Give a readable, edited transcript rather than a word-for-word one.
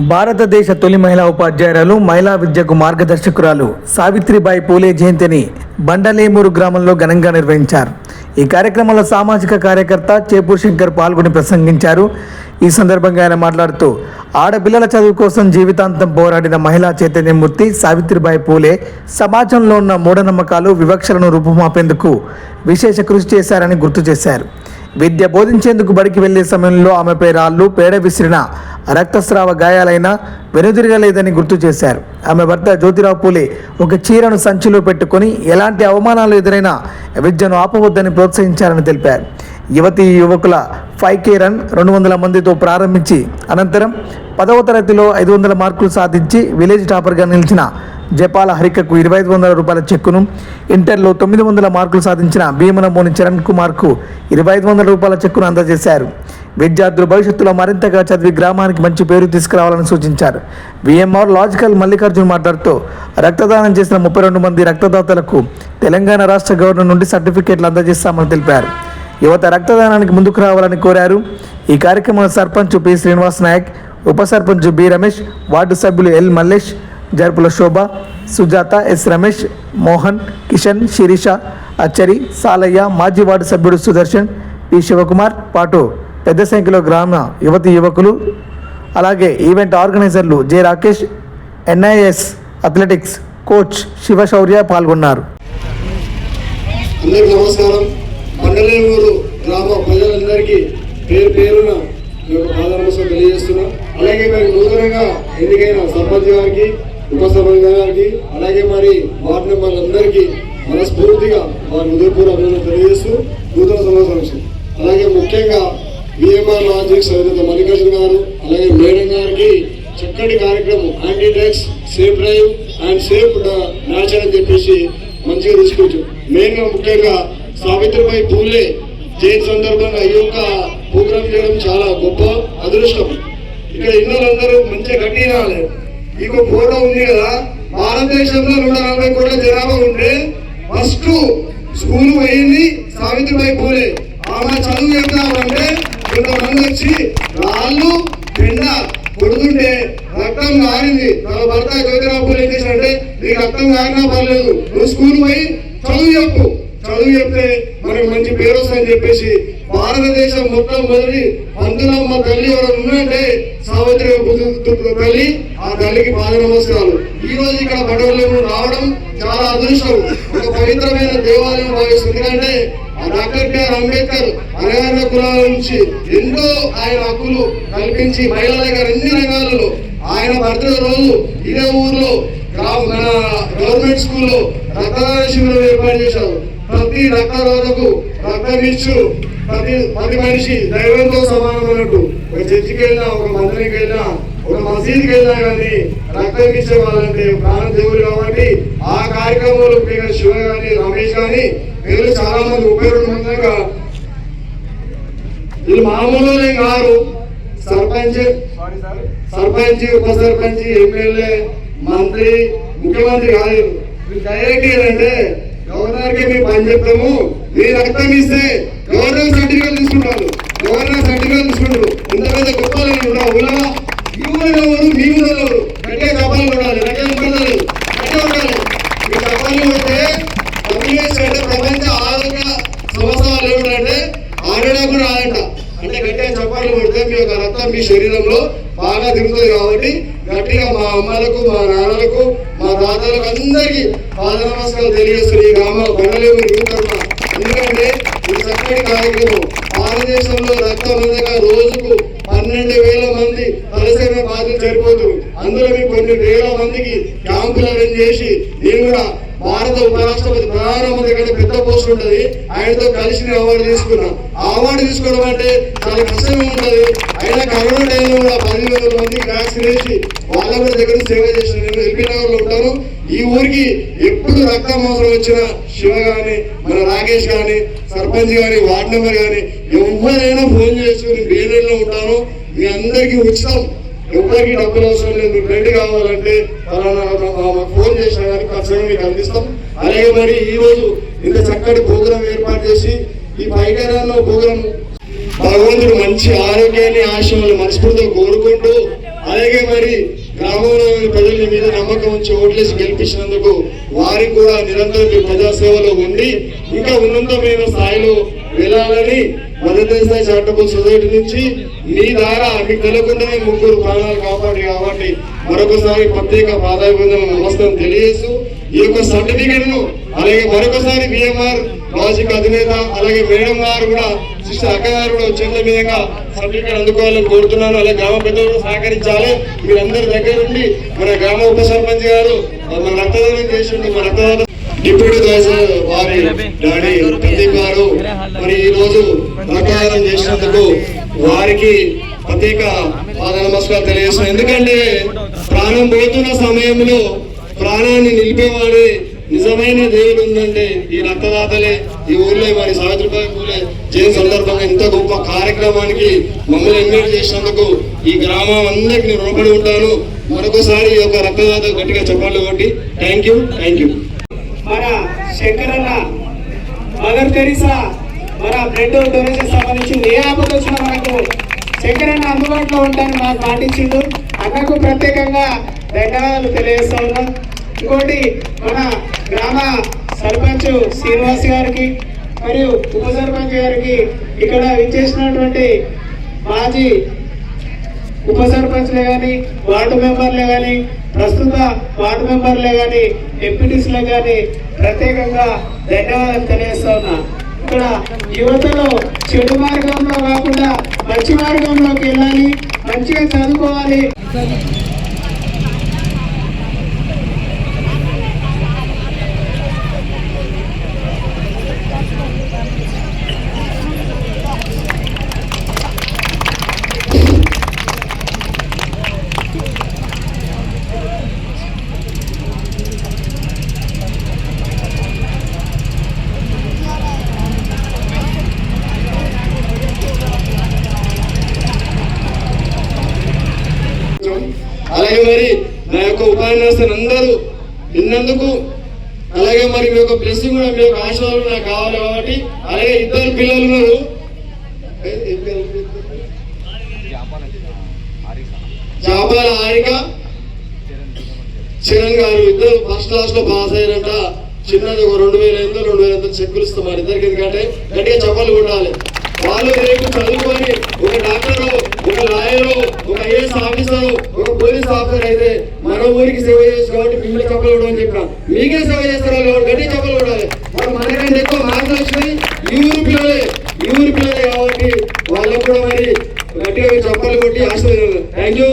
భారతదేశ తొలి మహిళా ఉపాధ్యాయురాలు, మహిళా విద్యకు మార్గదర్శకురాలు సావిత్రిబాయి పూలే జయంతిని బండలేమూరు గ్రామంలో ఘనంగా నిర్వహించారు. ఈ కార్యక్రమంలో సామాజిక కార్యకర్త చేపూర్ శంకర్ పాల్గొని ప్రసంగించారు. ఈ సందర్భంగా ఆయన మాట్లాడుతూ, ఆడపిల్లల చదువు కోసం జీవితాంతం పోరాడిన మహిళా చైతన్యమూర్తి సావిత్రిబాయి పూలే సమాజంలో ఉన్న మూఢనమ్మకాలు, వివక్షలను రూపుమాపేందుకు విశేష కృషి చేశారని గుర్తు చేశారు. విద్య బోధించేందుకు బడికి వెళ్లే సమయంలో ఆమెపై రాళ్లు, పేడ విసిరిన రక్తస్రావ గాయాలైన వెనుదిరగలేదని గుర్తు చేశారు. ఆమె భర్త జ్యోతిరావు పూలే ఒక చీరను సంచిలో పెట్టుకుని ఎలాంటి అవమానాలు ఎదురైనా విద్యను ఆపవద్దని ప్రోత్సహించారని తెలిపారు. యువతీ యువకుల 5K రన్ 200 మందితో ప్రారంభించి అనంతరం 10వ తరగతిలో 500 మార్కులు సాధించి విలేజ్ టాపర్గా నిలిచిన జపాల హరికకు 2500 రూపాయల చెక్కును, ఇంటర్లో 900 మార్కులు సాధించిన భీమనమోని చరణ్ కుమార్కు 2500 రూపాయల చెక్కును అందజేశారు. విద్యార్థులు భవిష్యత్తులో మరింతగా చదివి గ్రామానికి మంచి పేరు తీసుకురావాలని సూచించారు. విఎంఆర్ లాజికల్ మల్లికార్జున్ మాట్లాడుతూ, రక్తదానం చేసిన 32 మంది రక్తదాతలకు తెలంగాణ రాష్ట్ర గవర్నర్ నుండి సర్టిఫికేట్లు అందజేస్తామని తెలిపారు. యువత రక్తదానానికి ముందుకు రావాలని కోరారు. ఈ కార్యక్రమంలో సర్పంచ్ పి శ్రీనివాస్ నాయక్, ఉప సర్పంచ్ బి రమేష్, వార్డు సభ్యులు ఎల్ మల్లేష్, జర్పుల శోభ, సుజాత, ఎస్ రమేష్, మోహన్, కిషన్, శిరీష, అచ్చరి, సాలయ్య, మాజీ వార్డు సభ్యుడు సుదర్శన్, పి శివకుమార్ పాటు పెద్ద సంఖ్యలో గ్రామ యువతి యువకులు, అలాగే ఈవెంట్ ఆర్గనైజర్లు J Rakesh, NIS athletics coach Shivashaurya పాల్గొన్నారు. నమస్కారం. మండలేమూరు గ్రామ ప్రజలందరికీ పేరు పేరున నమస్కారం తెలియజేస్తున్నాం. అలాగే మరి నూతనంగా ఎన్నికైన సర్పంచ్ గారికి, ఉప సర్పంచ్ గారికి, అలాగే మరి వార్డు మెంబర్లందరికీ మనస్ఫూర్తిగా వారి హృదయపూర్వక అభినందనలు తెలియజేస్తూ నూతన సంవత్సరం. అలాగే ముఖ్యంగా విఎంఆర్ లాజిక్స్ మల్లికార్జున గారు, అలాగే మేడం గారికి చక్కటి కార్యక్రమం anti drugs safe drive and safe nature అని చెప్పేసి మంచిగా తీసుకొచ్చు. మెయిన్గా ముఖ్యంగా సావిత్రిబాయి పూలే జయంతి సందర్భంగా ఈ యొక్క ప్రోగ్రాం చేయడం చాలా గొప్ప అదృష్టం. ఇక్కడ ఇన్నోళ్ళందరూ మంచిగా కట్టినాలి. ఇక ఫోటో ఉంది కదా, భారతదేశంలో 140 కోట్ల జనాభా ఉంటే ఫస్ట్ స్కూల్ పోయింది సావిత్రిబాయి పూలే. ఆమె చదువు చెప్తామంటే కొంతమంది వచ్చి రాళ్ళు పెండ కొడుతుంటే రక్తం కారింది. తన భర్త జ్యోతిరావు పూలే ఏం చేశాడంటే, నీకు రక్తం కారినా పర్లేదు, నువ్వు స్కూల్ పోయి చదువు చెప్తే మనకి మంచి పేరు వస్తుందని చెప్పేసి భారతదేశం మొత్తం మొదటి పంతులమ్మ తల్లి ఎవరు ఉన్నట్టే సావిత్రి తల్లి, ఆ తల్లికి పాద నమస్కారాలు. ఈ రోజు ఇక్కడ బడవలేము రావడం చాలా అదృష్టం. ఒక పవిత్రమైన దేవాలయం భావిస్తుంది. ఎందుకంటే డాక్టర్ బిఆర్ అంబేద్కర్ అణగారిన కులాల నుంచి ఎన్నో ఆయన హక్కులు కల్పించి మహిళల అన్ని రంగాలలో ఆయన బర్త్డే రోజు ఇదే ఊర్లో మన గవర్నమెంట్ స్కూల్లో రక్తదాన శిబిరం ఏర్పాటు చేశారు. ప్రతి రక్తదాతకు రక్తం ఇచ్చు ప్రతి మనిషి దైవంతో సమానం అన్నట్టు. ఒక చర్చికి వెళ్ళినా, ఒక మందిరికి వెళ్ళినా, ఒక మసీద్కి వెళ్ళినా కానీ రక్తం ఇచ్చే వాళ్ళంటే ప్రాణ దేవుడు. కాబట్టి ఆ కార్యక్రమంలో శివ గాని, రమేష్ గాని వీళ్ళు చాలా మంది 32 మంది వీళ్ళు మామూలు కాదు. సర్పంచ్, ఉప సర్పంచ్, ఎమ్మెల్యే, మంత్రి, ముఖ్యమంత్రి కాదు. డైరెక్ట్ ఏంటంటే గవర్నర్ కి మేము పని చెప్తాము, మీరు రక్తం ఇస్తే గవర్నర్ సర్టిఫికేట్ తీసుకుంటారు. ఇంత పెద్ద గొప్పలు ఊళ్ళో ఈ ఊళ్ళో మీ ఊళ్ళో గట్టిగా చప్పాలు కొట్టాలి, గట్టిగా ఉండాలి. ఈ చప్పాలు కొడితే ప్రపంచ ఆరోగ్య సంవత్సరాలు ఏమిటంటే ఆడడా కూడా ఆడట అంటే గట్టిగా చప్పాలు కొడితే మీ యొక్క రక్తం మీ శరీరంలో బాగా తిరుగుతుంది. కాబట్టి గట్టిగా మా అమ్మలకు, మా నాన్నలకు, మా తాతలకు అందరికీ పాద నమస్కారాలు తెలియజేస్తారు ఈ గ్రామ బండలేమూరు యూత్. ఎందుకంటే ఇది చక్కటి కార్యక్రమం. భారతదేశంలో రక్తం అందగా రోజుకు 12,000 మంది తలసేమ బాధలు చనిపోతారు. అందులో మీకు కొన్ని వేల మందికి క్యాంపులు అరేంజ్ చేసి నేను కూడా భారత ఉపరాష్ట్రపతి ప్రధానమంత్రి కంటే పెద్ద పోస్ట్ ఉంటుంది, ఆయనతో కలిసి నేను అవార్డు తీసుకున్నా. ఆ అవార్డు తీసుకోవడం అంటే చాలా కష్టంగా ఉంటుంది. అయినా కరోనా టైంలో కూడా 10,000 మందికి వ్యాక్సిన్ వేసి వాళ్ళ కూడా దగ్గర సేవ చేసిన నేను ఎల్బీ నగర్లో ఉంటాను. ఈ ఊరికి ఎప్పుడు రక్తం అవసరం వచ్చినా శివ గాని, మన రాకేష్ గాని, సర్పంచ్ గాని, వార్డు మెంబర్ గాని ఎవరైనా ఫోన్ చేసుకుని బేరేలో ఉంటాను. మీ అందరికీ ఉచితం, ఎవరికి డబ్బులు అవసరం లేదు. మీకు బ్లడ్ కావాలంటే ఫోన్ చేసినా కానీ ఖచ్చితంగా మీకు అందిస్తాం. అలాగే మరి ఈ రోజు ఇంత చక్కటి ప్రోగ్రాం ఏర్పాటు చేసి ఈ 5K రన్ ప్రోగ్రాం భగవంతుడు మంచి ఆరోగ్యాన్ని ఆశయాలు మనస్ఫూర్తిగా కోరుకుంటూ, అలాగే మరి గ్రామంలోని ప్రజల మీద నమ్మకం ఉంచి ఓట్లేసి గెలిపించినందుకు వారికి కూడా నిరంతరం మీ ప్రజాసేవలో ఉండి ఇంకా ఉన్నతమైన స్థాయిలో వెళ్ళాలని మదర్దేశాయి చారిటబుల్ సొసైటీ నుంచి మీ ద్వారా మీకు తెలియకుండానే 3 ప్రాణాలు కాపాడి కాబట్టి మరొకసారి ప్రత్యేక పాదాభివందన నమస్కారం తెలియజేస్తూ ఈ యొక్క సర్టిఫికెట్ ను అలాగే మరొకసారి బిఎంఆర్ లాజిక్ అధినేత అలాగే మేడం గారు కూడా సిస్టర్ అక్క గారు కూడా వచ్చేంత విధంగా సర్టిఫికెట్ అందుకోవాలని కోరుతున్నాను. అలాగే గ్రామ పెద్దలు సంకరించాలి. మీరందరి దగ్గర ఉండి మన గ్రామ ఉప సర్పంచ్ గారు మన రక్తదానం చేసిండు. మన రక్తదానం డిప్యూటీ తహసీల్దార్ వారి డాడీ ప్రదీప్ గారు మరి ఈ రోజు రక్తదానం చేసినందుకు వారికి ప్రత్యేక పాద నమస్కారం తెలియజేస్తున్నాను. ఎందుకంటే ప్రాణం పోతున్న సమయంలో ప్రాణాన్ని నిలిపేవాడే నిజమైన దేవుడు ఉందంటే ఈ రక్తదాతలే. ఈ ఊర్లో మరి సావిత్రిబాయి పూలే జయంతి సందర్భంగా ఇంత గొప్ప కార్యక్రమానికి మమ్మల్ని ఇన్వైట్ చేసినందుకు ఈ గ్రామం అందరికి నేను రుణపడి ఉంటాను. మరొకసారి ఈ యొక్క రక్తదాత గట్టిగా చెప్పాలి కొట్టి థ్యాంక్ యూ. మన శంకరన్న మదర్ తెరీసా మన బ్లడ్ డొనేషన్ సంబంధించి ఏ ఆపద వచ్చినా మనకు శంకరన్న అందుబాటులో ఉంటానని మాకు పాటించిండు. అన్నకు ప్రత్యేకంగా ధన్యవాదాలు తెలియజేస్తా ఉన్నాం. ఇంకోటి మన గ్రామ సర్పంచ్ శ్రీనివాస్ గారికి మరియు ఉప సర్పంచ్ గారికి ఇక్కడ విచ్చేసినటువంటి మాజీ ఉప సర్పంచ్లే కానీ వార్డు మెంబర్లే కానీ ప్రస్తుత వార్డు మెంబర్లే కానీ ఎంపీటీసీలే కానీ ప్రత్యేకంగా ధన్యవాదాలు తెలియజేస్తా ఉన్నా. ఇక్కడ యువతలో చెడు మార్గంలో కాకుండా మంచి మార్గంలోకి వెళ్ళాలి, మంచిగా చదువుకోవాలి. అలాగే మరి నా యొక్క ఉపన్యాసాన్ని అందరూ విన్నందుకు, అలాగే మరి మీ యొక్క బ్లెస్సింగ్ కూడా మీ యొక్క ఆశీర్వాదం నాకు కావాలి కాబట్టి, అలాగే 2 పిల్లలు ఉన్నారు. జాపాల హారిక చరణ్ గారు ఇద్దరు ఫస్ట్ క్లాస్ లో పాస్ అయ్యారంట. చిన్నది ఒక 2,000 చెక్కులు ఇస్తాం మరి ఇద్దరికి. ఎందుకంటే గట్టిగా చెప్పలు ఉండాలి. వాళ్ళు రేపు చదువుకొని ఒక డాక్టర్, ఒక లాయరు, ఒక ఐఏఎస్ ఆఫీసర్, ఒక పోలీస్ ఆఫీసర్ అయితే మన ఊరికి సేవ చేసి కాబట్టి మిమ్మల్ని చెప్పలు కూడా అని చెప్పిన మీకే సేవ చేస్తారు కాబట్టి గట్టి చెప్పలు ఉండాలి. మరి మనకంటే ఎక్కువ మార్కులు వచ్చినాయి ఈ ఊరి పిల్లలే కాబట్టి వాళ్ళకు కూడా మరి గట్టిగా చెప్పలు కొట్టి ఆశీర్వదించాలి. Thank you.